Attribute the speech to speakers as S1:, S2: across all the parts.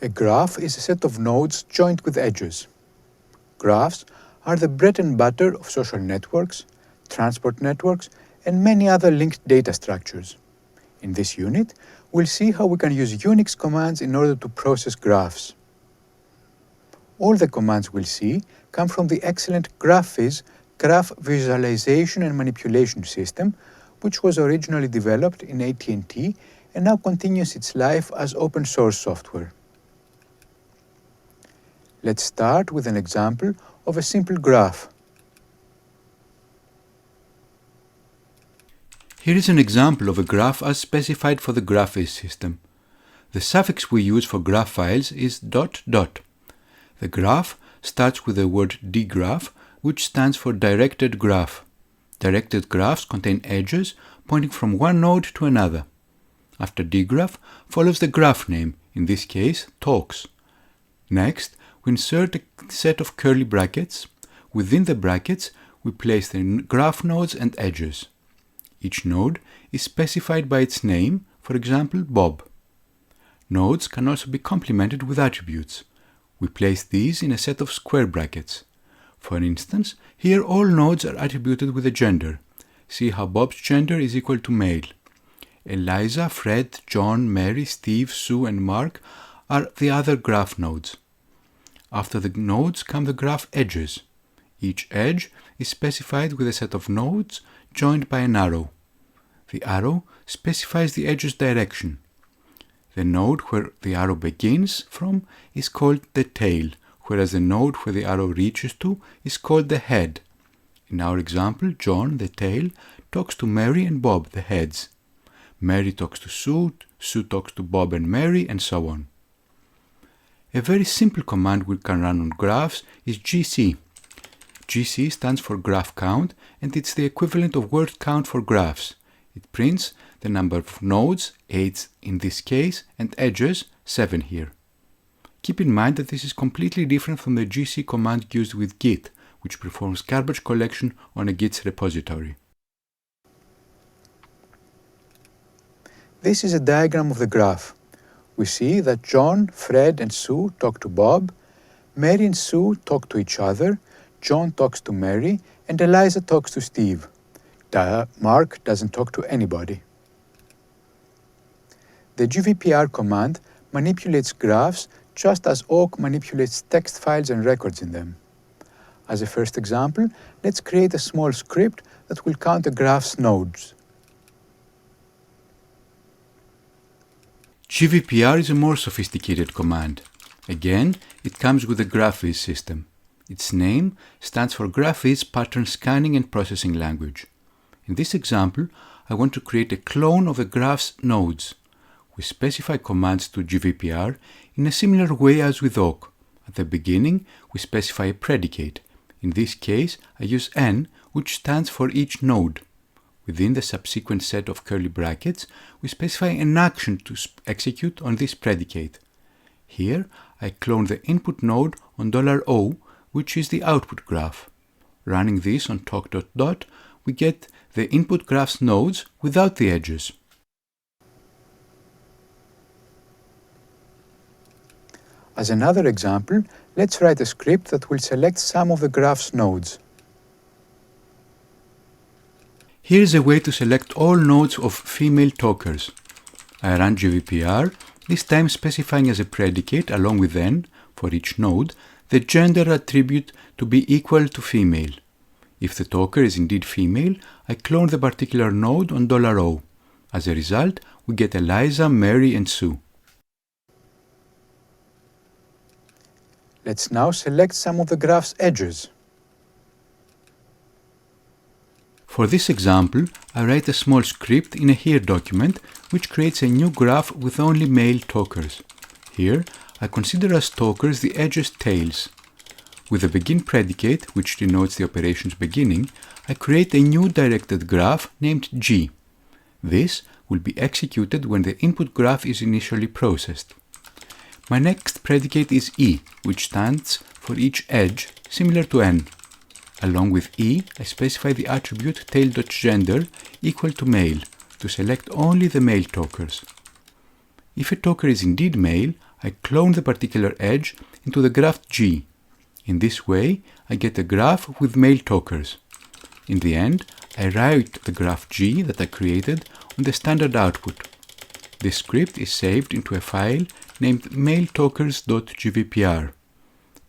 S1: A graph is a set of nodes joined with edges. Graphs are the bread and butter of social networks, transport networks, and many other linked data structures. In this unit, we'll see how we can use Unix commands in order to process graphs. All the commands we'll see come from the excellent GraphViz graph visualization and manipulation system, which was originally developed in AT&T and now continues its life as open source software. Let's start with an example of a simple graph.
S2: Here is an example of a graph as specified for the GraphViz system. The suffix we use for graph files is ... The graph starts with the word dgraph, which stands for directed graph. Directed graphs contain edges pointing from one node to another. After dgraph follows the graph name, in this case talks. Next, we insert a set of curly brackets. Within the brackets, we place the graph nodes and edges. Each node is specified by its name, for example, Bob. Nodes can also be complemented with attributes. We place these in a set of square brackets. For instance, here all nodes are attributed with a gender. See how Bob's gender is equal to male. Eliza, Fred, John, Mary, Steve, Sue, and Mark are the other graph nodes. After the nodes come the graph edges. Each edge is specified with a set of nodes joined by an arrow. The arrow specifies the edge's direction. The node where the arrow begins from is called the tail, whereas the node where the arrow reaches to is called the head. In our example, John, the tail, talks to Mary and Bob, the heads. Mary talks to Sue, Sue talks to Bob and Mary, and so on. A very simple command we can run on graphs is gc. gc stands for graph count, and it's the equivalent of word count for graphs. It prints the number of nodes, 8 in this case, and edges, 7 here. Keep in mind that this is completely different from the gc command used with Git, which performs garbage collection on a Git's repository.
S1: This is a diagram of the graph. We see that John, Fred, and Sue talk to Bob, Mary and Sue talk to each other, John talks to Mary, and Eliza talks to Steve. Mark doesn't talk to anybody. The GVPR command manipulates graphs just as awk manipulates text files and records in them. As a first example, let's create a small script that will count a graph's nodes.
S2: GVPR is a more sophisticated command. Again, it comes with the GraphViz system. Its name stands for GraphViz Pattern Scanning and Processing Language. In this example, I want to create a clone of a graph's nodes. We specify commands to GVPR in a similar way as with awk. At the beginning, we specify a predicate. In this case, I use n, which stands for each node. Within the subsequent set of curly brackets, we specify an action to execute on this predicate. Here, I clone the input node on $O, which is the output graph. Running this on talk. We get the input graph's nodes without the edges.
S1: As another example, let's write a script that will select some of the graph's nodes.
S2: Here is a way to select all nodes of female talkers. I run GVPR, this time specifying as a predicate, along with n, for each node, the gender attribute to be equal to female. If the talker is indeed female, I clone the particular node on $O. As a result, we get Eliza, Mary, and Sue.
S1: Let's now select some of the graph's edges.
S2: For this example, I write a small script in a here document which creates a new graph with only male talkers. Here, I consider as talkers the edge's tails. With the begin predicate, which denotes the operation's beginning, I create a new directed graph named G. This will be executed when the input graph is initially processed. My next predicate is E, which stands for each edge, similar to N. Along with E, I specify the attribute tail.gender equal to male to select only the male talkers. If a talker is indeed male, I clone the particular edge into the graph G. In this way, I get a graph with male talkers. In the end, I write the graph G that I created on the standard output. This script is saved into a file named maletalkers.gvpr.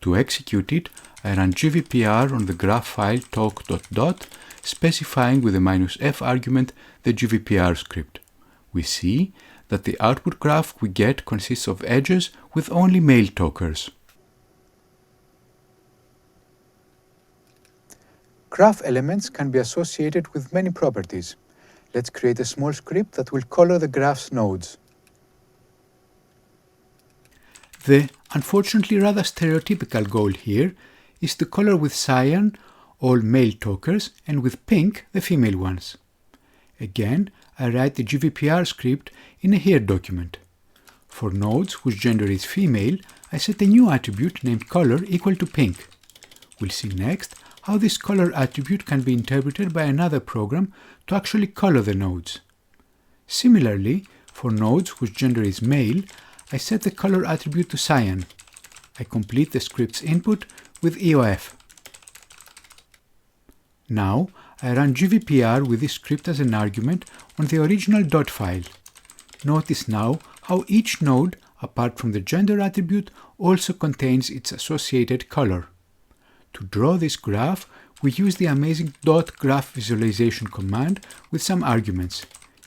S2: To execute it, I run gvpr on the graph file talk.dot, specifying with the -f argument the gvpr script. We see that the output graph we get consists of edges with only male talkers.
S1: Graph elements can be associated with many properties. Let's create a small script that will color the graph's nodes.
S2: The unfortunately rather stereotypical goal here is to color with cyan all male talkers and with pink the female ones. Again, I write the GVPR script in a here document. For nodes whose gender is female, I set a new attribute named color equal to pink. We'll see next how this color attribute can be interpreted by another program to actually color the nodes. Similarly, for nodes whose gender is male, I set the color attribute to cyan. I complete the script's input with EOF. Now, I run gvpr with this script as an argument on the original dot file. Notice now how each node, apart from the gender attribute, also contains its associated color. To draw this graph, we use the amazing dot graph visualization command with some arguments.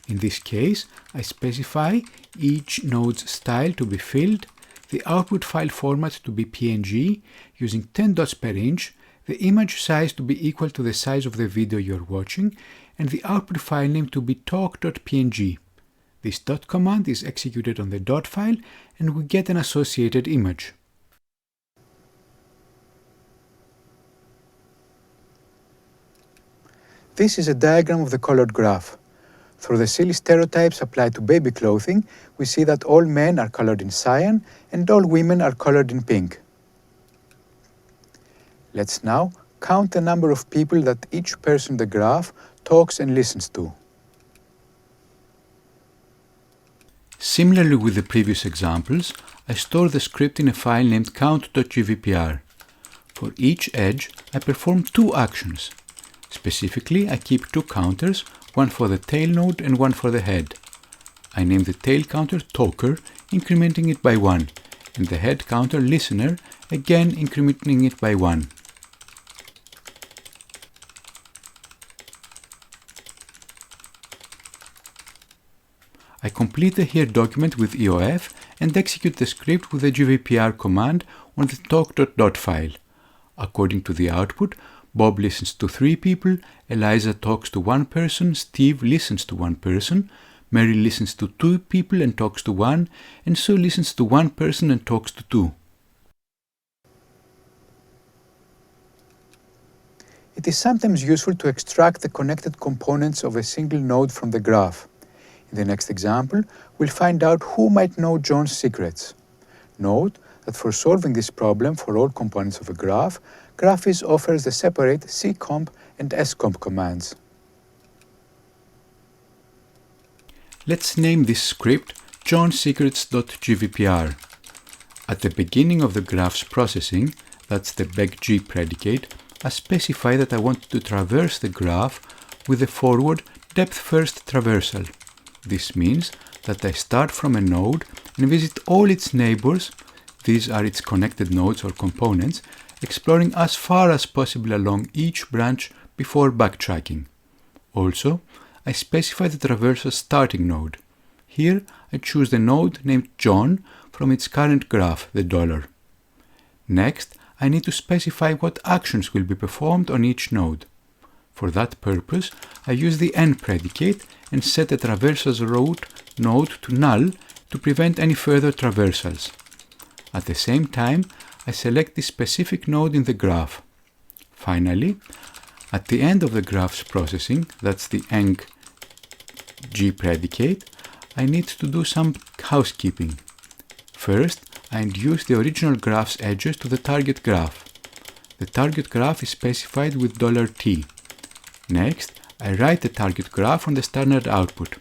S2: In this case, I specify each node's style to be filled, the output file format to be PNG using 10 dots per inch, the image size to be equal to the size of the video you're watching, and the output file name to be talk.png. This dot command is executed on the dot file and we get an associated image.
S1: This is a diagram of the colored graph. Through the silly stereotypes applied to baby clothing, we see that all men are colored in cyan and all women are colored in pink. Let's now count the number of people that each person in the graph talks and listens to.
S2: Similarly with the previous examples, I store the script in a file named count.gvpr. For each edge, I perform two actions. Specifically, I keep two counters, one for the tail node and one for the head. I name the tail counter talker, incrementing it by 1, and the head counter listener, again incrementing it by 1. I complete the here document with EOF and execute the script with the gvpr command on the talk.dot file. According to the output, Bob listens to 3 people, Eliza talks to 1 person, Steve listens to 1 person, Mary listens to 2 people and talks to 1, and Sue listens to 1 person and talks to 2.
S1: It is sometimes useful to extract the connected components of a single node from the graph. In the next example, we'll find out who might know John's secrets. Note that for solving this problem for all components of a graph, Graphviz offers the separate ccomp and scomp commands.
S2: Let's name this script johnsecrets.gvpr. At the beginning of the graph's processing, that's the begg predicate, I specify that I want to traverse the graph with a forward depth-first traversal. This means that I start from a node and visit all its neighbors, these are its connected nodes or components, exploring as far as possible along each branch before backtracking. Also, I specify the traversal starting node. Here, I choose the node named John from its current graph, the $. Next, I need to specify what actions will be performed on each node. For that purpose, I use the n predicate and set the traversal's route node to null to prevent any further traversals. At the same time, I select the specific node in the graph. Finally, at the end of the graph's processing, that's the eng g predicate, I need to do some housekeeping. First, I induce the original graph's edges to the target graph. The target graph is specified with $T. Next, I write the target graph on the standard output.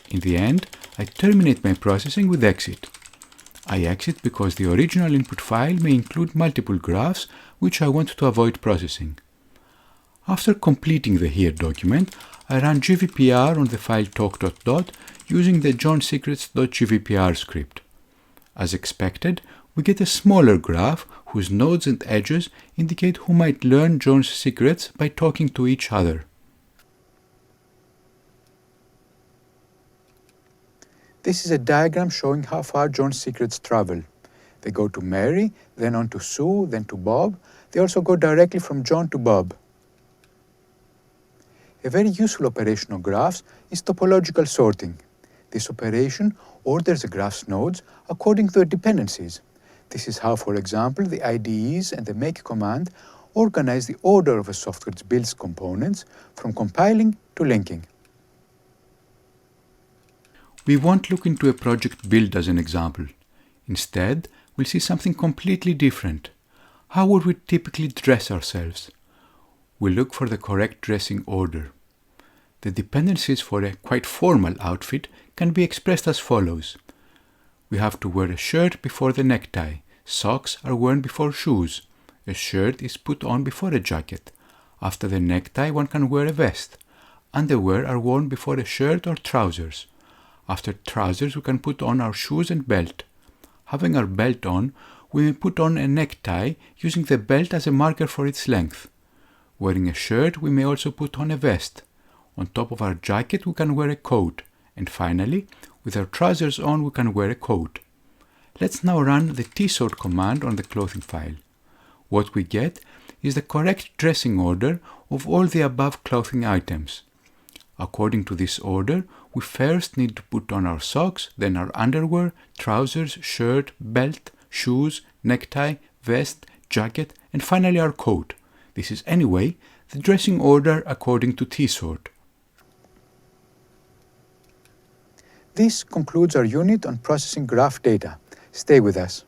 S2: In the end, I terminate my processing with exit. I exit because the original input file may include multiple graphs which I want to avoid processing. After completing the here document, I run gvpr on the file talk.dot using the johnsecrets.gvpr script. As expected, we get a smaller graph whose nodes and edges indicate who might learn John's secrets by talking to each other.
S1: This is a diagram showing how far John's secrets travel. They go to Mary, then on to Sue, then to Bob. They also go directly from John to Bob. A very useful operation on graphs is topological sorting. This operation orders a graph's nodes according to their dependencies. This is how, for example, the IDEs and the make command organize the order of a software's build components from compiling to linking.
S2: We won't look into a project build as an example. Instead, we'll see something completely different. How would we typically dress ourselves? We'll look for the correct dressing order. The dependencies for a quite formal outfit can be expressed as follows. We have to wear a shirt before the necktie. Socks are worn before shoes. A shirt is put on before a jacket. After the necktie, one can wear a vest. Underwear are worn before a shirt or trousers. After trousers, we can put on our shoes and belt. Having our belt on, we may put on a necktie using the belt as a marker for its length. Wearing a shirt, we may also put on a vest. On top of our jacket, we can wear a coat. And finally, with our trousers on, we can wear a coat. Let's now run the tsort command on the clothing file. What we get is the correct dressing order of all the above clothing items. According to this order, we first need to put on our socks, then our underwear, trousers, shirt, belt, shoes, necktie, vest, jacket, and finally our coat. This is anyway the dressing order according to tsort.
S1: This concludes our unit on processing graph data. Stay with us.